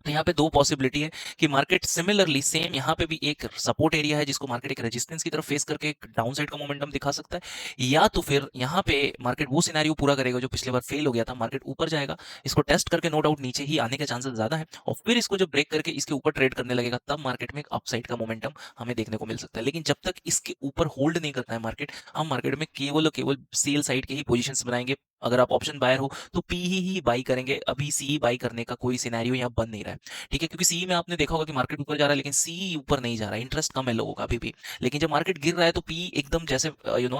तो यहाँ पे दो पॉसिबिलिटी है कि मार्केट सिमिलरली सेम यहाँ पे भी एक सपोर्ट एरिया है जिसको मार्केट एक रेजिस्टेंस की तरफ फेस करके एक डाउन साइड का मोमेंटम दिखा सकता है, या तो फिर यहाँ पे मार्केट वो सिनेरियो पूरा करेगा जो पिछले बार फेल हो गया था, मार्केट ऊपर जाएगा, इसको टेस्ट करके नो डाउट नीचे ही आने के चांसेस ज्यादा है, और फिर इसको जब ब्रेक करके इसके ऊपर ट्रेड करने लगेगा तब मार्केट में एक अपसाइड का मोमेंटम हमें देखने को मिल सकता है। लेकिन जब तक इसके ऊपर होल्ड नहीं करता है मार्केट, हम मार्केट में केवल और केवल सेल साइड के ही पोजिशन बनाएंगे। अगर आप ऑप्शन बायर हो तो पी ही बाई करेंगे, अभी सी बाई करने का कोई सिनेरियो यहाँ बन नहीं रहा है। ठीक है, क्योंकि सी में आपने देखा होगा कि मार्केट ऊपर जा रहा है लेकिन सी ऊपर नहीं जा रहा है, इंटरेस्ट कम है लोगों का अभी भी। लेकिन जब मार्केट गिर रहा है तो पी एकदम जैसे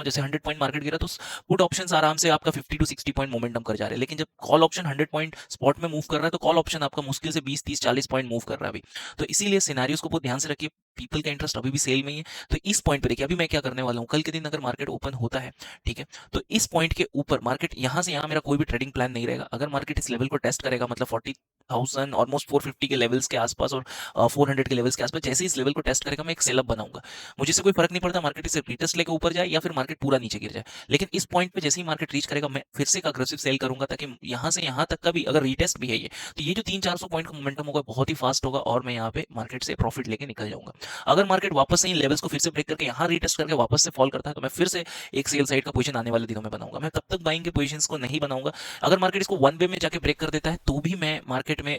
जैसे 100 पॉइंट मार्केट गिरा तो पुट ऑप्शन आराम से आपका 50 to 60 पॉइंट मोमेंटम कर जा रहे हैं, लेकिन जब कॉल ऑप्शन 100 पॉइंट स्पॉट में मूव कर रहा है तो कॉल ऑप्शन आपका मुश्किल से 20 30 40 पॉइंट मूव कर रहा है अभी। तो इसीलिए सिनेरियोस को बहुत ध्यान से रखिए, पीपल का इंटरेस्ट अभी भी सेल में ही है। तो इस पॉइंट पे देखिए अभी मैं क्या करने वाला हूँ, कल के दिन अगर मार्केट ओपन होता है, ठीक है, तो इस पॉइंट के ऊपर मार्केट यहाँ से यहाँ मेरा कोई भी ट्रेडिंग प्लान नहीं रहेगा। अगर मार्केट इस लेवल को टेस्ट करेगा, मतलब 40,000 ऑलमोस्ट 450 के लेवल्स के आसपास और 400 के लेवल्स के आसपास, जैसे ही इस लेवल को टेस्ट करेगा मैं एक सेलअप बनाऊंगा। मुझे इससे कोई फर्क नहीं पड़ता मार्केट इसे रिटेस्ट लेके ऊपर जाए या फिर मार्केट पूरा नीचे गिर जाए, लेकिन इस पॉइंट पे जैसे ही मार्केट रीच करेगा मैं फिर से एक अग्रेसिव सेल करूंगा, ताकि यहाँ से यहाँ तक का भी अगर रीटेस्ट भी है ये, तो ये जो 300-400 पॉइंट का मोमेंटम होगा बहुत ही फास्ट होगा और मैं यहाँ पे मार्केट से प्रॉफिट लेके निकल जाऊंगा। अगर मार्केट वापस से इन लेवल्स को फिर से ब्रेक करके यहाँ रीटेस्ट करके वापस से फॉल करता है तो मैं फिर से एक सेल साइड का पोजीशन आने वाले दिनों में बनाऊंगा। मैं तब तक बाइंग के पोजीशंस को नहीं बनाऊंगा। अगर मार्केट इसको वन वे में जाके ब्रेक कर देता है तो भी मैं मार्केट में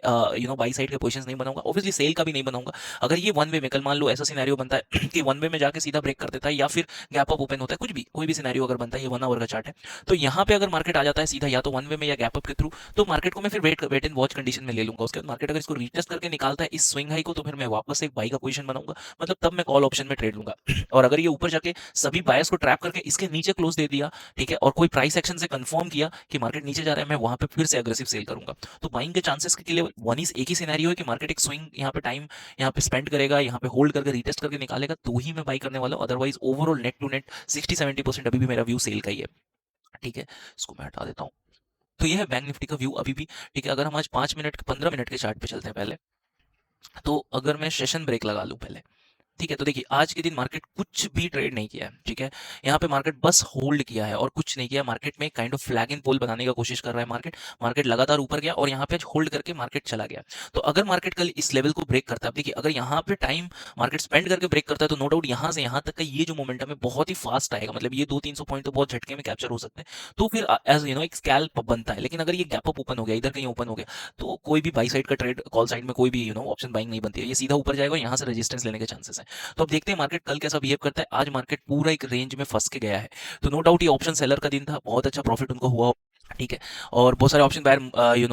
बाई साइड के पोजीशंस नहीं बनाऊंगा, ऑब्वियसली सेल का भी नहीं बनाऊंगा। अगर ये वन वे में, कल मान लो ऐसा सिनेरियो बनता है कि वन वे में जाके सीधा ब्रेक कर देता है या फिर गैप अप ओपन होता है, कुछ भी कोई भी सिनेरियो अगर बनता है, ये 1 आवर का चार्ट है, तो यहाँ पे अगर मार्केट आ जाता है सीधा या तो वन वे में या गैप अप के थ्रू, तो मार्केट को मैं फिर वेट एंड वॉच कंडीशन में ले लूंगा। उसके बाद मार्केट अगर इसको रीटेस्ट करके निकालता है इस स्विंग हाई को, तो फिर मैं वापस एक बाई का पोजीशन बनाऊंगा, मतलब तब मैं कॉल ऑप्शन में ट्रेड लूंगा। और अगर ये ऊपर जाके सभी बायर्स को ट्रैप करके इसके नीचे क्लोज दे दिया, ठीक है, और कोई प्राइस एक्शन से कंफर्म किया कि मार्केट नीचे जा रहा है, मैं वहां पे फिर से अग्रेसिव सेल करूंगा। तो बाइंग के चांसेस के लिए वन इज एक ही सिनेरियो है कि मार्केट एक स्विंग यहाँ पे टाइम यहाँ पे स्पेंड करेगा, यहाँ पे होल्ड करके रीटेस्ट करके निकालेगा, तो ही मैं बाई करने वाला हूँ। Otherwise overall net to net 60-70% अभी भी मेरा व्यू सेल का ही है। ठीक है, इसको मैं हटा देता हूँ। तो ये है बैंक निफ्टी का व्यू अभी भी। ठीक है, अगर हम आज 5 मिनट 15 मिनट के चार्ट पे चलते हैं पहले, तो अगर मैं सेशन ब्रेक लगा लूँ पहले, ठीक है, तो देखिए आज के दिन मार्केट कुछ भी ट्रेड नहीं किया है। ठीक है, यहाँ पे मार्केट बस होल्ड किया है और कुछ नहीं किया। मार्केट में काइंड ऑफ फ्लैग इन पोल बनाने का कोशिश कर रहा है मार्केट। मार्केट लगातार ऊपर गया और यहाँ पे होल्ड करके मार्केट चला गया। तो अगर मार्केट कल इस लेवल को ब्रेक करता है, देखिए अगर यहाँ पे टाइम मार्केट स्पेंड करके ब्रेक करता है तो नो डाउट यहाँ से यहाँ तक का ये जो मोमेंटम है बहुत ही फास्ट आएगा, मतलब ये 200-300 पॉइंट तो बहुत झटके में कैप्चर हो सकते हैं। तो फिर एज एक स्कैल्प बनता है। लेकिन अगर ये गैप अप ओपन हो गया, इधर कहीं ओपन हो गया, तो कोई भी बाई साइड का ट्रेड कॉल साइड में कोई भी ऑप्शन बाइंग नहीं बनती है, ये सीधा ऊपर जाएगा, यहाँ से रेजिस्टेंस लेने के चांसेस है। तो अब देखते हैं मार्केट कल कैसा बिहेव करता है। आज मार्केट पूरा एक रेंज में फंस के गया है, तो नो डाउट ये ऑप्शन सेलर का दिन था, बहुत अच्छा प्रॉफिट उनको हुआ। ठीक है, और बहुत सारे ऑप्शन बायर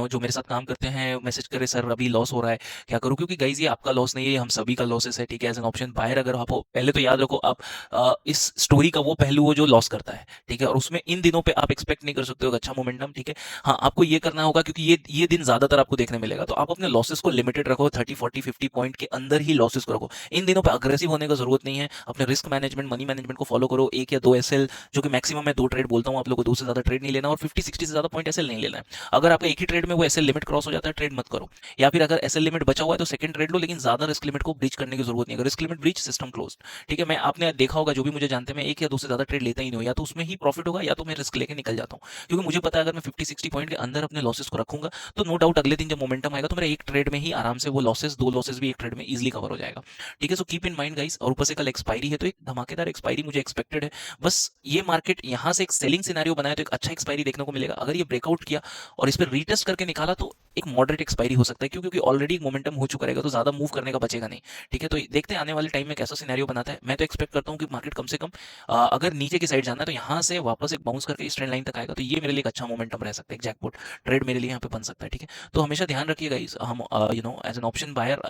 जो मेरे साथ काम करते हैं मैसेज करे, सर अभी लॉस हो रहा है, क्या करूं? क्योंकि गाइज ये आपका लॉस नहीं है, ये हम सभी का लॉसेस है। ठीक है, एज एन ऑप्शन बायर अगर आप पहले तो याद रखो, आप इस स्टोरी का वो पहलू हो जो लॉस करता है। ठीक है, और उसमें इन दिनों पे आप एक्सपेक्ट नहीं कर सकते हो अच्छा मोमेंटम। ठीक है, हाँ आपको ये करना होगा क्योंकि ये दिन ज्यादातर आपको देखने मिलेगा, तो आप अपने लॉसेस को लिमिटेड रखो, 30 40 50 पॉइंट के अंदर ही लॉसेस को रखो। इन दिनों पे अग्रेसिव होने का जरूरत नहीं है। अपने रिस्क मैनेजमेंट मनी मैनेजमेंट को फॉलो करो। एक या दो एसएल, जो कि मैक्सिमम मैं 2 ट्रेड बोलता हूँ, आप लोगों को 2 से ज्यादा ट्रेड नहीं लेना, और 50 60 से ज्यादा पॉइंट एसएल नहीं लेना है। अगर आपका एक ही ट्रेड में वो एसएल लिमिट क्रॉस हो जाता है, ट्रेड मत करो। या फिर अगर एसएल लिमिट बचा हुआ है तो सेकंड ट्रेड लो, लेकिन ज्यादा रिस्क लिमिट को ब्रीच करने की जरूरत नहीं है। अगर risk limit breach, system close. ठीक है, मैं आपने देखा होगा, जो भी मुझे जानते हैं, मैं एक या दो से ज्यादा ट्रेड लेता ही नहीं हूँ, या तो उसमें ही प्रॉफिट होगा या तो मैं रिस्क लेके निकल जाता हूँ। क्योंकि मुझे पता है अगर मैं 50 60 पॉइंट के अंदर अपने लॉसेस को रखूंगा तो नो डाउट अगले दिन जब मोमेंटम आएगा तो मेरा एक ट्रेड में ही आराम से वो लॉसेस, 2 लॉसेस भी एक ट्रेड में इजिली कवर हो जाएगा। ठीक है, so keep in mind guys. और ऊपर से कल एक्सपायरी है, तो एक धमाकेदार एक्सपायरी मुझे एक्सपेक्टेड है। बस ये मार्केट यहाँ से एक सेलिंग सिनेरियो बनाया तो एक अच्छा एक्सपायरी देखने को मिलेगा। अगर ये ब्रेकआउट किया और इस पर रीटेस्ट करके निकाला तो एक मॉडरेट एक्सपायरी हो सकता है, क्योंकि ऑलरेडी एक मोमेंटम हो चुका रहेगा, तो ज्यादा मूव करने का बचेगा नहीं। ठीक है, तो देखते हैं आने वाले टाइम में कैसा सिनेरियो बनाता है। मैं तो एक्सपेक्ट करता हूँ कि मार्केट कम से कम अगर नीचे की साइड जाना है तो यहाँ से वापस एक बाउंस करके इस ट्रेंड लाइन तक आएगा, तो ये मेरे लिए एक अच्छा मोमेंटम रह सकता है, एक जैकपॉट ट्रेड मेरे लिए यहाँ पे बन सकता है। ठीक है, तो हमेशा ध्यान रखिएगा हम एज एन ऑप्शन बायर,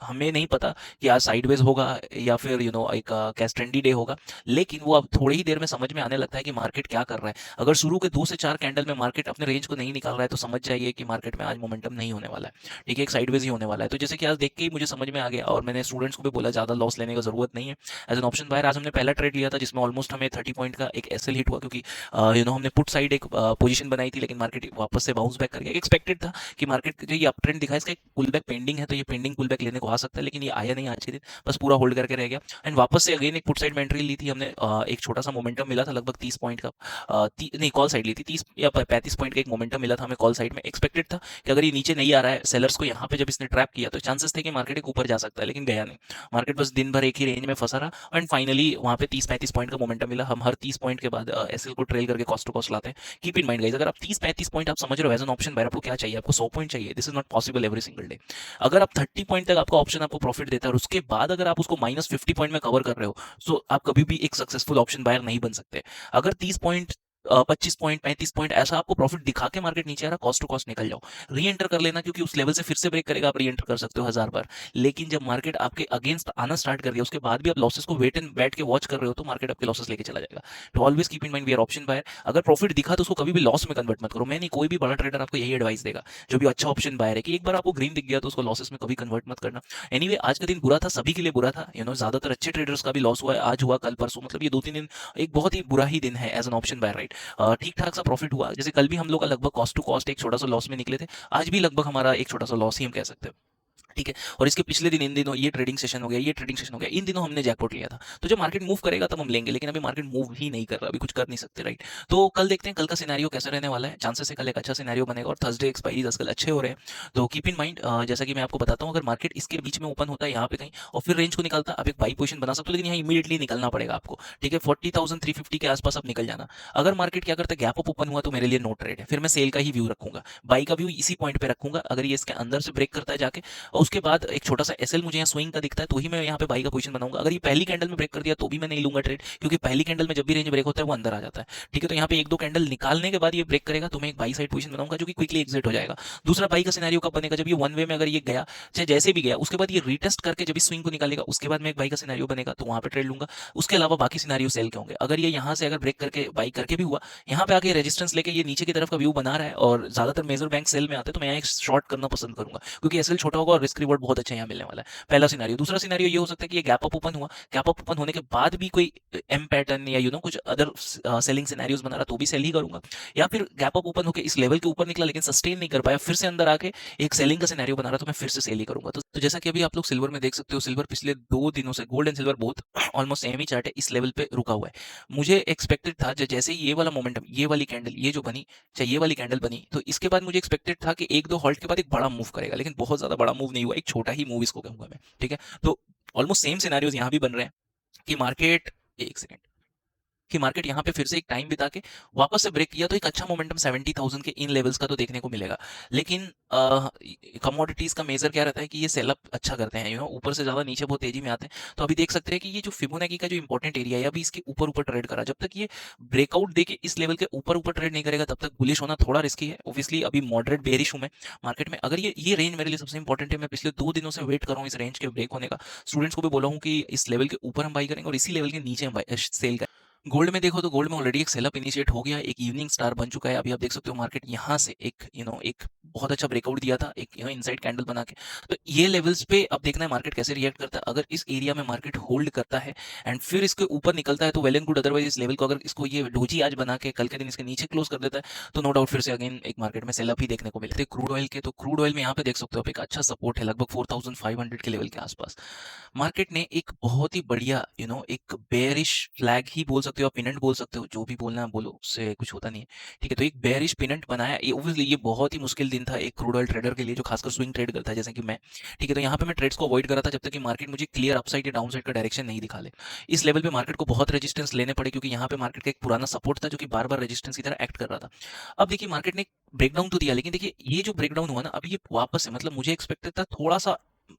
हमें नहीं पता कि आज साइडवेज होगा या फिर एक कैश ट्रेंडी डे होगा, लेकिन वो अब थोड़ी ही देर में समझ में आने लगता है कि मार्केट क्या कर रहा है। अगर शुरू के 2 से 4 कैंडल में मार्केट अपने रेंज को नहीं निकाल रहा है तो समझ जाइए कि मार्केट में आज मोमेंटम नहीं होने वाला है। ठीक है, एक साइडवेज ही होने वाला है। तो जैसे कि आज देख के ही मुझे समझ में आ गया, और मैंने स्टूडेंट्स को भी बोला ज्यादा लॉस लेने का जरूरत नहीं है। एज एन ऑप्शन बायर आज हमने पहला ट्रेड लिया था जिसमें ऑलमोस्ट हमें 30 पॉइंट का एक एसएल हिट हुआ, क्योंकि हमने पुट साइड एक पोजीशन बनाई थी, लेकिन मार्केट वापस से बाउंस बैक कर गया। एक्सपेक्टेड था कि मार्केट जो ये अप ट्रेंड दिखा, इसका एक पुल बैक पेंडिंग है, तो ये पेंडिंग पुल बैक लेने को आ सकता है, लेकिन ये आया नहीं आज के दिन, बस पूरा होल्ड करके रह गया। एंड वापस से अगेन एक पुट साइड में एंट्री ली थी हमने, एक छोटा सा मोमेंटम मिला था लगभग 30 पॉइंट का, नहीं कॉल साइड ली थी 30 या 35 पॉइंट का एक मोमेंटम मिला था हमें कॉल साइड में। एक्सपेक्टेड था कि अगर अगर ये नीचे नहीं आ रहा है, सेलर्स को यहाँ पे जब इसने ट्रैप किया तो चांसेस थे कि मार्केट एक ऊपर जा सकता है, लेकिन गया नहीं। मार्केट बस दिन भर एक ही रेंज में फंसा रहा एंड फाइनली वहाँ पे 30-35 पॉइंट का मोमेंटम मिला। हम हर 30 पॉइंट के बाद एसएल को ट्रेल करके कॉस्ट टू कॉस्ट लाते हैं। कीप इन माइंड गाइस, अगर आप 30-35 पॉइंट आप समझ रहे हो एज एन ऑप्शन बायर, आपको क्या चाहिए? आपको 100 पॉइंट चाहिए। This is not possible every single day. अगर आप 30 पॉइंट तक आपका ऑप्शन आपको प्रॉफिट देता है और उसके बाद अगर आप उसको -50 पॉइंट में कवर कर रहे हो, सो आप कभी भी एक सक्सेसफुल ऑप्शन बायर नहीं बन सकते। अगर 30 पॉइंट 25 पॉइंट 35 पॉइंट ऐसा आपको प्रॉफिट दिखा के मार्केट नीचे आ रहा, कॉस्ट टू कॉस्ट निकल जाओ, री एंटर कर लेना, क्योंकि उस लेवल से फिर से ब्रेक करेगा, आप री एंटर कर सकते हो 1000 बार। लेकिन जब मार्केट आपके अगेंस्ट आना स्टार्ट कर दिया उसके बाद भी आप लॉसेस को वेट एंड बैठ के वॉच कर रहे हो, तो मार्केट आपके लॉसेस लेके चला जाएगा। तो always keep in mind we are option buyer. अगर प्रॉफिट दिखा तो उसको कभी भी लॉस में कन्वर्ट मत करो। मैं नहीं, कोई भी बड़ा ट्रेडर आपको यही एडवाइस देगा जो भी अच्छा ऑप्शन बायर है, कि एक बार आपको ग्रीन दिख गया तो उसको लॉसेस में कभी कन्वर्ट मत करना। एनीवे आज का दिन बुरा था, सभी के लिए बुरा था। ज्यादातर अच्छे ट्रेडर्स का भी लॉस हुआ है, आज हुआ, कल परसों, मतलब ये 2-3 दिन एक बहुत ही बुरा ही दिन है as an option buyer, right. ठीक ठाक सा प्रॉफिट हुआ, जैसे कल भी हम लोग का लगभग कॉस्ट टू कॉस्ट एक छोटा सा लॉस में निकले थे, आज भी लगभग हमारा एक छोटा सा लॉस ही हम कह सकते हैं, ठीक है। और इसके पिछले दिन, इन दिनों ये ट्रेडिंग सेशन हो गया, ये ट्रेडिंग सेशन हो गया, इन दिनों हमने जैकपॉट लिया था। तो जब मार्केट मूव करेगा तब हम लेंगे, लेकिन अभी मार्केट मूव ही नहीं कर रहा, अभी कुछ कर नहीं सकते, राइट। तो कल देखते हैं कल का सिनेरियो कैसा रहने वाला है। चांसेस है कल एक अच्छा सिनेरियो बनेगा और थर्सडे एक्सपायरी आजकल अच्छे हो रहे हैं। तो कीप इन माइंड, जैसा कि मैं आपको बताता हूँ, अगर मार्केट इसके बीच में ओपन होता है यहाँ पे कहीं और फिर रेंज को निकलता, आप एक बाई पोजीशन बना सकते हो, लेकिन यहाँ इमीडिएटली निकलना पड़ेगा आपको, ठीक है। 40,350 के आसपास आप निकल जाना। अगर मार्केट क्या करता है, गैप अप ओपन हुआ तो मेरे लिए नो ट्रेड है, फिर मैं सेल का ही व्यू रखूंगा, बाई का व्यू इसी पॉइंट पे रखूंगा। अगर ये इसके अंदर से ब्रेक करता है जाके और उसके बाद एक छोटा सा एसएल मुझे यहाँ स्विंग का दिखता है, तो ही मैं यहाँ पे बाई का पोजीशन बनाऊंगा। अगर ये पहली कैंडल में ब्रेक कर दिया तो भी मैं नहीं लूंगा ट्रेड, क्योंकि पहली कैंडल में जब भी रेंज ब्रेक होता है वो अंदर आ जाता है, ठीक है। तो यहाँ पे 1-2 कैंडल निकालने के बाद ये ब्रेक करेगा तो मैं एक बाई साइड पोजीशन बनाऊंगा जो कि क्विकली एग्जिट हो जाएगा। दूसरा बाई का सिनेरियो कब बनेगा, जब ये वन वे में अगर ये गया, चाहे जैसे भी गया, उसके बाद ये रीटेस्ट करके जब इस स्विंग को निकालेगा, उसके बाद मैं एक बाई का सिनेरियो बनेगा तो वहां पे ट्रेड लूंगा। उसके अलावा बाकी सिनेरियो सेल के होंगे। अगर ये यहाँ से अगर ब्रेक करके बाई करके भी हुआ, यहाँ पे आके रेजिस्टेंस लेके ये नीचे की तरफ का व्यू बना रहा है और ज्यादातर मेजर बैंक सेल में आते हैं, तो मैं यहाँ एक शॉर्ट करना पसंद करूंगा, क्योंकि एसएल छोटा होगा और रिस्क रिवॉर्ड बहुत अच्छा यहाँ मिलने वाला है। पहला सिनेरियो। दूसरा सिनेरियो ये हो सकता है कि ये गैप अप ओपन हुआ, गैप अप ओपन होने के बाद भी कोई एम पैटर्न या कुछ अदर सेलिंग सिनेरियोज बना रहा, तो भी सेल ही करूंगा। या फिर गैप अप ओपन होकर इस लेवल के ऊपर निकला लेकिन सस्टेन नहीं कर पाया, फिर से अंदर आके एक सेलिंग का सिनेरियो बना रहा, तो मैं फिर से सेल ही करूंगा। तो जैसा कि अभी आप लोग सिल्वर में देख सकते हो, सिल्वर पिछले 2 दिनों से, gold and silver both almost same he chart है, इस लेवल पे रुका हुआ है। मुझे एक्सपेक्टेड था जैसे ही ये वाला मोमेंटम, ये वाली कैंडल, ये जो बनी, चाहे ये वाली कैंडल बनी, तो इसके बाद मुझे एक्सपेक्टेड था कि 1-2 हॉल्ट के बाद एक बड़ा मूव करेगा, लेकिन बहुत ज्यादा बड़ा मूव नहीं हुआ, एक छोटा ही मूव इसको कहूंगा मैं, ठीक है। तो ऑलमोस्ट सेम सिनेरियोज यहाँ भी बन रहे हैं कि मार्केट, एक सेकंड, कि मार्केट यहाँ पे फिर से एक टाइम बिता के वापस से ब्रेक किया तो एक अच्छा मोमेंटम 70,000 के इन लेवल्स का तो देखने को मिलेगा। लेकिन कमोडिटीज का मेजर क्या रहता है कि ये सेल अप अच्छा करते हैं, ऊपर से ज्यादा नीचे बहुत तेजी में आते हैं। तो अभी देख सकते हैं कि ये जो फिबोनाची का जो इंपॉर्टेंट एरिया है, अभी इसके ऊपर ऊपर ट्रेड करा, जब तक ये ब्रेकआउट देके इस लेवल के ऊपर ऊपर ट्रेड नहीं करेगा तब तक बुलिश होना थोड़ा रिस्की है। ऑब्वियसली अभी मॉडरेट बेरिश हूं मैं मार्केट में। अगर ये रेंज मेरे लिए सबसे इंपॉर्टेंट है, मैं पिछले 2 दिनों से वेट कर रहा हूँ इस रेंज के ब्रेक होने का। स्टूडेंट्स को भी बोला हूँ कि इस लेवल के ऊपर हम बाई करेंगे और इसी लेवल के नीचे हम सेल करेंगे। गोल्ड में देखो तो गोल्ड में ऑलरेडी एक सेलअप इनिशिएट हो गया, एक इवनिंग स्टार बन चुका है। अभी आप देख सकते हो मार्केट यहाँ से एक एक बहुत अच्छा ब्रेकआउट दिया था, एक इनसाइड कैंडल बना के। तो ये लेवल्स पे अब देखना है मार्केट कैसे रिएक्ट करता है। अगर इस एरिया में मार्केट होल्ड करता है एंड फिर इसके ऊपर निकलता है तो वेल एंड गुड, अदरवाइज इस लेवल को अगर इसको ये डोजी आज बना के कल के दिन इसके नीचे क्लोज कर देता है तो नो डाउट फिर से अगेन एक मार्केट में सेलअप ही देखने को मिलते हैं। क्रूड ऑयल के, तो क्रूड ऑयल में यहाँ पे देख सकते हो आप एक अच्छा सपोर्ट है लगभग 4500 के लेवल के आसपास। मार्केट ने एक बहुत ही बढ़िया एक बेयरिश फ्लैग ही बोल सकते हो, आप पिनंट बोल सकते हो, जो भी बोलना है बोलो, उससे कुछ होता नहीं है, ठीक है। तो एक बेयरिश पिनंट बनाया। ये ऑब्वियसली ये बहुत ही मुश्किल दिन था एक क्रूड ऑयल ट्रेडर के लिए जो खासकर स्विंग ट्रेड करता है जैसे कि मैं, ठीक है। तो यहाँ पे मैं ट्रेड्स को अवॉइड कर रहा था जब तक कि मार्केट मुझे क्लियर अपसाइड या डाउन साइड का डायरेक्शन नहीं दिखा ले। इस लेवल पे मार्केट को बहुत रेजिस्टेंस लेने पड़े, क्योंकि यहाँ पे मार्केट का एक पुराना सपोर्ट था जो कि बार बार रेजिस्टेंस की तरह एक्ट कर रहा था। अब देखिए मार्केट ने ब्रेकडाउन तो दिया, लेकिन देखिए ये जो ब्रेकडाउन हुआ ना, अभी ये वापस है, मतलब मुझे एक्सपेक्टेड था थोड़ा सा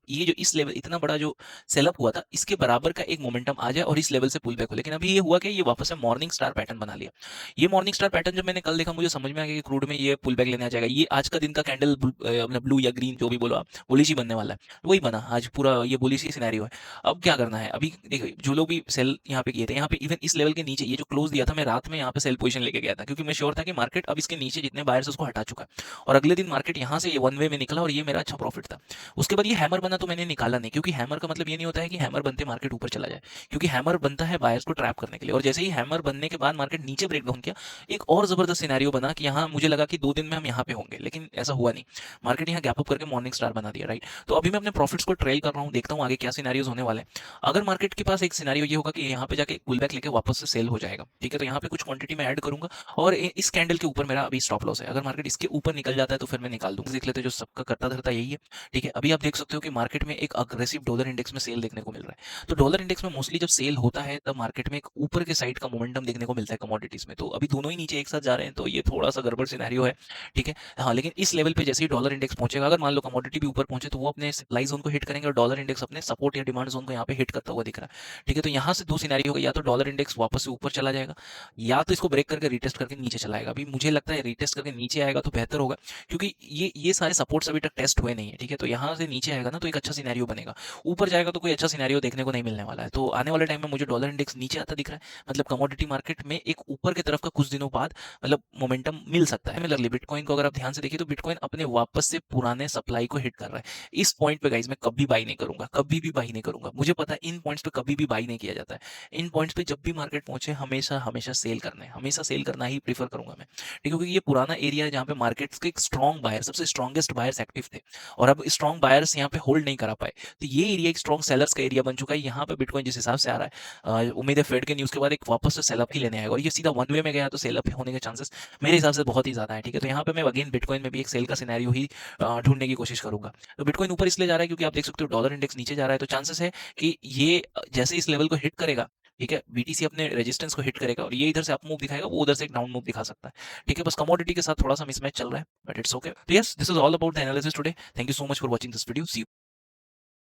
ये जो इस लेवल इतना बड़ा जो सेलअप हुआ था इसके बराबर का एक मोमेंटम आ जाए और इस लेवल से पुल बैक हो, लेकिन अभी ये हुआ कि ये वापस से मॉर्निंग स्टार पैटर्न बना लिया। ये मॉर्निंग स्टार पैटर्न जब मैंने कल देखा मुझे समझ में आ गया कि क्रूड में ये पुल बैक लेने आ जाएगा। ये आज का दिन का कैंडल ब्लू या ग्रीन जो भी बोलो आप, बुलिश ही बनने वाला है, वही बना आज पूरा, ये बुलिश ही सिनेरियो है। अब क्या करना है, अभी देखो जो लोग भी सेल यहाँ पे किए थे, यहाँ पे इवन इस लेवल के नीचे ये जो क्लोज दिया था, मैं रात में यहाँ पे सेल पोजीशन लेके गया था, क्योंकि मैं श्योर था कि मार्केट अब इसके नीचे जितने बायर्स उसको हटा चुका है। और अगले दिन मार्केट यहाँ से ये वन वे में निकला और ये मेरा अच्छा प्रॉफिट था। उसके बाद ये हैमर बना बना तो मैंने निकाला नहीं, क्योंकि हैमर का मतलब ये नहीं होता है कि हैमर बनते मार्केट ऊपर चला जाए, क्योंकि हैमर बनता है बायर्स को ट्रैप करने के लिए। और जैसे ही हैमर बनने के बाद मार्केट नीचे ब्रेक डाउन किया, एक और जबरदस्त सिनेरियो बना कि यहाँ मुझे लगा कि 2 दिन में हम यहाँ पे होंगे, लेकिन ऐसा हुआ नहीं। मार्केट यहाँ गैप अप करके मॉर्निंग स्टार बना दिया, राइट। तो अभी मैं अपने प्रॉफिट्स को ट्रेल कर रहा हूँ, देखता हूँ आगे क्या सिनेरियोज होने वाले हैं। अगर मार्केट के पास एक सिनेरियो ये होगा कि यहाँ पे जाके पुल बैक लेके वापस से सेल हो जाएगा, ठीक है, तो यहाँ पे कुछ क्वांटिटी में ऐड करूंगा, और इस कैंडल के ऊपर मेरा अभी स्टॉप लॉस है। अगर मार्केट इसके ऊपर निकल जाता है तो फिर मैं निकाल दूंगा। देख लेते हैं, जो सबका करता धरता यही है, ठीक है। अभी आप देख सकते हो कि मार्केट में एक अग्रेसिव डॉलर इंडेक्स में सेल देखने को मिल रहा है। तो डॉलर इंडेक्स में मोस्टली जब सेल होता है तब मार्केट में एक ऊपर के साइड का मोमेंटम देखने को मिलता है कमोडिटीज में। तो अभी दोनों ही नीचे एक साथ जा रहे हैं, तो ये थोड़ा सा गड़बड़ सिनेरियो है, ठीक है। हाँ, लेकिन इस लेवल पे जैसे ही डॉलर इंडेक्स पहुंचेगा, अगर मान लो कमोडिटी भी ऊपर पहुंचे, तो वो अपने सप्लाई जोन को हिट करेंगे और डॉलर इंडेक्स अपने सपोर्ट या डिमांड जोन को यहाँ पे हिट करता हुआ दिख रहा है, ठीक है। तो यहाँ से दो सिनेरियो होगा, या तो डॉलर इंडेक्स वापस से ऊपर चला जाएगा, या तो इसको ब्रेक करके रीटेस्ट करके नीचे चला आएगा। अभी मुझे लगता है रीटेस्ट करके नीचे आएगा तो बेहतर होगा, क्योंकि ये सारे सपोर्ट्स अभी तक टेस्ट हुए नहीं है, ठीक है। तो यहाँ से नीचे आएगा ना तो एक अच्छा सिनेरियो बनेगा, ऊपर जाएगा तो कोई अच्छा सिनेरियो देखने को नहीं मिलने वाला है। तो आने वाले टाइम में मुझे डॉलर इंडेक्स नीचे आता दिख रहा है, मतलब कमोडिटी मार्केट में एक ऊपर की तरफ का कुछ दिनों बाद मतलब मोमेंटम मिल सकता है। सिमिलरली बिटकॉइन को अगर आप ध्यान से देखिए तो बिटकॉइन अपने वापस से पुराने सप्लाई को हिट कर रहा है। इस पॉइंट पे गाइस मैं कभी बाई नहीं करूंगा, कभी भी बाई नहीं करूंगा। मुझे पता है इन पॉइंट्स पे कभी भी बाई नहीं किया जाता है। इन पॉइंट्स पे जब भी मार्केट पहुंचे हमेशा हमेशा सेल करना है, हमेशा सेल करना ही प्रीफर करूंगा मैं, ठीक है। क्योंकि ये पुराना एरिया है जहाँ पे मार्केट्स के एक स्ट्रॉन्ग बायर, सबसे स्ट्रॉन्गेस्ट बायर्स एक्टिव थे, और अब स्ट्रॉन्ग बायर्स यहाँ पे होल्ड नहीं करा पाए। तो ये एरिया एक स्ट्रॉन्ग सेलर्स का एरिया बन चुका है। यहाँ पे बिटकॉइन जिस हिसाब से आ रहा है, उम्मीद है फेड के न्यूज़ के बाद एक वापस से सेलअप ही लेने आएगा, और ये सीधा वन वे में गया तो सेलअप होने के चांसेस मेरे हिसाब से बहुत ही ज़्यादा है, ठीक है। तो यहाँ पे मैं अगेन बिटकॉइन में भी एक सेल का सिनेरियो ही ढूंढने की कोशिश करूंगा। तो बिटकॉइन ऊपर इसलिए जा रहा है क्योंकि आप देख सकते हो डॉलर इंडेक्स नीचे जा रहा है, तो चांसेस है कि ये जैसे इस लेवल को हिट करेगा, ठीक है, बीटीसी अपने रेजिस्टेंस को हिट करेगा और ये इधर से अप मूव दिखाएगा, वो उधर से एक डाउन मूव दिखा सकता है, ठीक है। बस कमोडिटी के साथ थोड़ा सा मिसमैच चल रहा है, बट इट्स ओके। तो yes, this is all about the analysis today. Thank you so much for watching this video. See you.